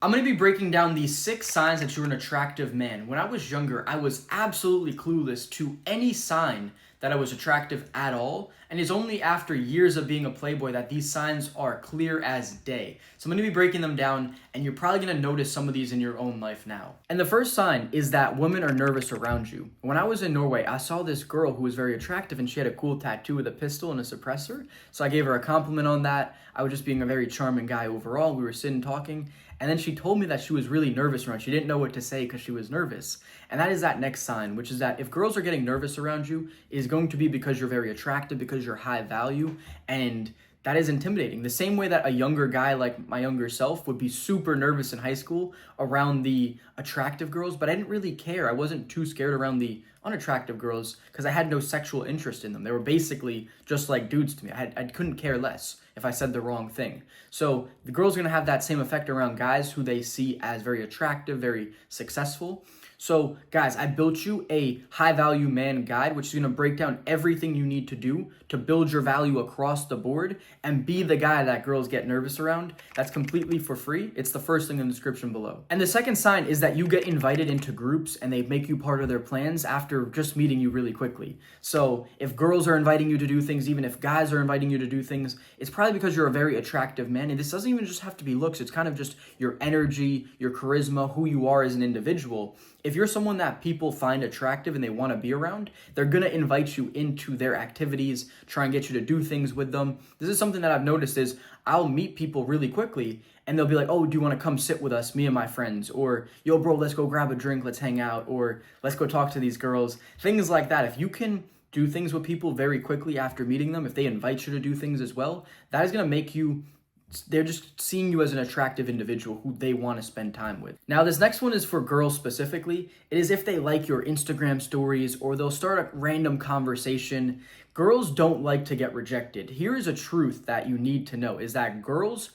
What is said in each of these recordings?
I'm going to be breaking down these 6 signs that you're an attractive man. When I was younger, I was absolutely clueless to any sign that I was attractive at all, and it's only after years of being a playboy that these signs are clear as day. So I'm going to be breaking them down, and you're probably going to notice some of these in your own life now. And the first sign is that women are nervous around you. When I was in Norway, I saw this girl who was very attractive, and she had a cool tattoo with a pistol and a suppressor. So I gave her a compliment on that. I was just being a very charming guy overall. We were sitting talking, and then she told me that she was really nervous around. She didn't know what to say because she was nervous. And that is that next sign, which is that if girls are getting nervous around you, it is going to be because you're very attractive, because you're high value, and that is intimidating. The same way that a younger guy like my younger self would be super nervous in high school around the attractive girls, but I didn't really care. I wasn't too scared around the unattractive girls because I had no sexual interest in them. They were basically just like dudes to me. I couldn't care less if I said the wrong thing. So the girls are going to have that same effect around guys who they see as very attractive, very successful. So guys, I built you a high value man guide, which is going to break down everything you need to do to build your value across the board and be the guy that girls get nervous around. That's completely for free. It's the first thing in the description below. And the second sign is that you get invited into groups and they make you part of their plans after just meeting you really quickly. So if girls are inviting you to do things, even if guys are inviting you to do things, it's probably because you're a very attractive man. And this doesn't even just have to be looks. It's kind of just your energy, your charisma, who you are as an individual. If you're someone that people find attractive and they want to be around, they're going to invite you into their activities, try and get you to do things with them. This is something that I've noticed is I'll meet people really quickly and they'll be like, oh, do you want to come sit with us, me and my friends? Or, yo, bro, let's go grab a drink, let's hang out. Or let's go talk to these girls. Things like that. If you can do things with people very quickly after meeting them, if they invite you to do things as well, that is going to make you, they're just seeing you as an attractive individual who they want to spend time with. Now, this next one is for girls specifically. It is if they like your Instagram stories or they'll start a random conversation. Girls don't like to get rejected. Here is a truth that you need to know is that girls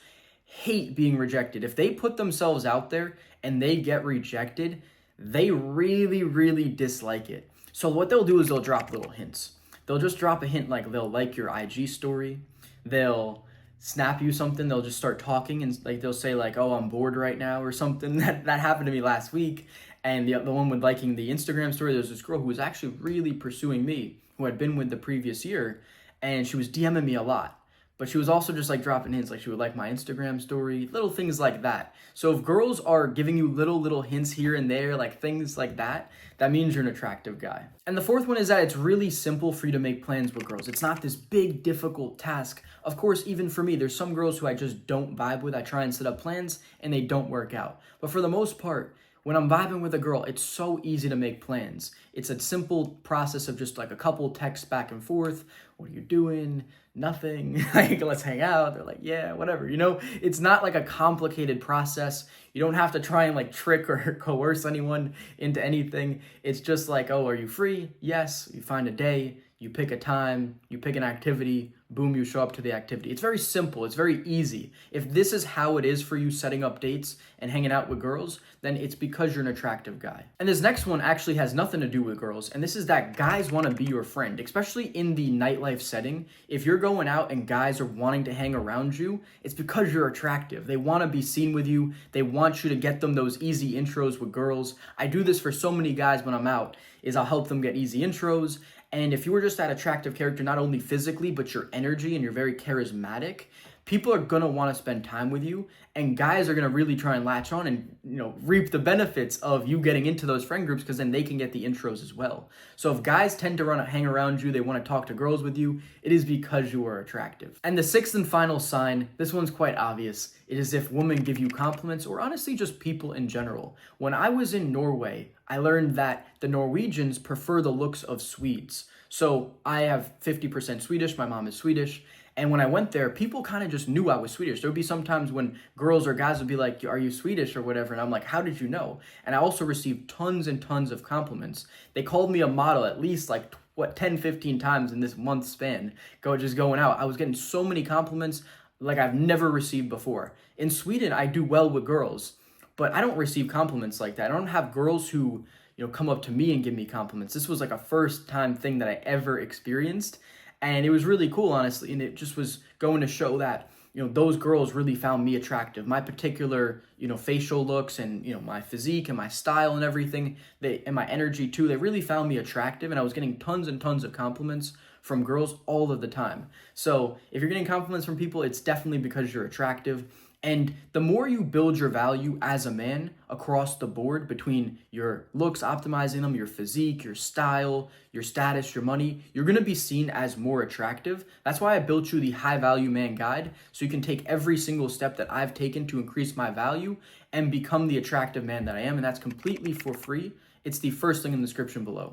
hate being rejected. If they put themselves out there and they get rejected, they really, really dislike it. So what they'll do is they'll drop little hints. They'll just drop a hint like they'll like your IG story. They'll snap you something. They'll just start talking and like they'll say like, oh, I'm bored right now or something. That happened to me last week. And the one with liking the Instagram story, there's this girl who was actually really pursuing me, who had been with the previous year, and she was DMing me a lot. But she was also just like dropping hints, like she would like my Instagram story, little things like that. So if girls are giving you little hints here and there, like things like that, that means you're an attractive guy. And the fourth one is that it's really simple for you to make plans with girls. It's not this big, difficult task. Of course, even for me, there's some girls who I just don't vibe with. I try and set up plans and they don't work out. But for the most part, when I'm vibing with a girl, it's so easy to make plans. It's a simple process of just like a couple texts back and forth. What are you doing? Nothing. Like, let's hang out. They're like, yeah, whatever. You know, it's not like a complicated process. You don't have to try and like trick or coerce anyone into anything. It's just like, oh, are you free? Yes. You find a day, you pick a time, you pick an activity, boom, you show up to the activity. It's very simple. It's very easy. If this is how it is for you setting up dates and hanging out with girls, then it's because you're an attractive guy. And this next one actually has nothing to do with girls. And this is that guys want to be your friend, especially in the nightlife setting. If you're going out and guys are wanting to hang around you, it's because you're attractive. They want to be seen with you. They want you to get them those easy intros with girls. I do this for so many guys when I'm out, is I'll help them get easy intros. And if you were just that attractive character, not only physically, but your energy and you're very charismatic, people are going to want to spend time with you. And guys are going to really try and latch on and, you know, reap the benefits of you getting into those friend groups because then they can get the intros as well. So if guys tend to hang around you, they want to talk to girls with you, it is because you are attractive. And the sixth and final sign, this one's quite obvious. It is if women give you compliments or honestly just people in general. When I was in Norway, I learned that the Norwegians prefer the looks of Swedes. So I have 50% Swedish, my mom is Swedish. And when I went there, people kind of just knew I was Swedish. There would be sometimes when girls or guys would be like, are you Swedish or whatever? And I'm like, how did you know? And I also received tons and tons of compliments. They called me a model at least like 10, 15 times in this month span, just going out. I was getting so many compliments like I've never received before. In Sweden, I do well with girls, but I don't receive compliments like that. I don't have girls who, you know, come up to me and give me compliments. This was like a first time thing that I ever experienced. And it was really cool, honestly. And it just was going to show that those girls really found me attractive. My particular, facial looks and, my physique and my style and everything, and my energy too, they really found me attractive, and I was getting tons and tons of compliments from girls all of the time. So if you're getting compliments from people, it's definitely because you're attractive. And the more you build your value as a man across the board between your looks, optimizing them, your physique, your style, your status, your money, you're going to be seen as more attractive. That's why I built you the High Value Man Guide, so you can take every single step that I've taken to increase my value and become the attractive man that I am. And that's completely for free. It's the first link in the description below.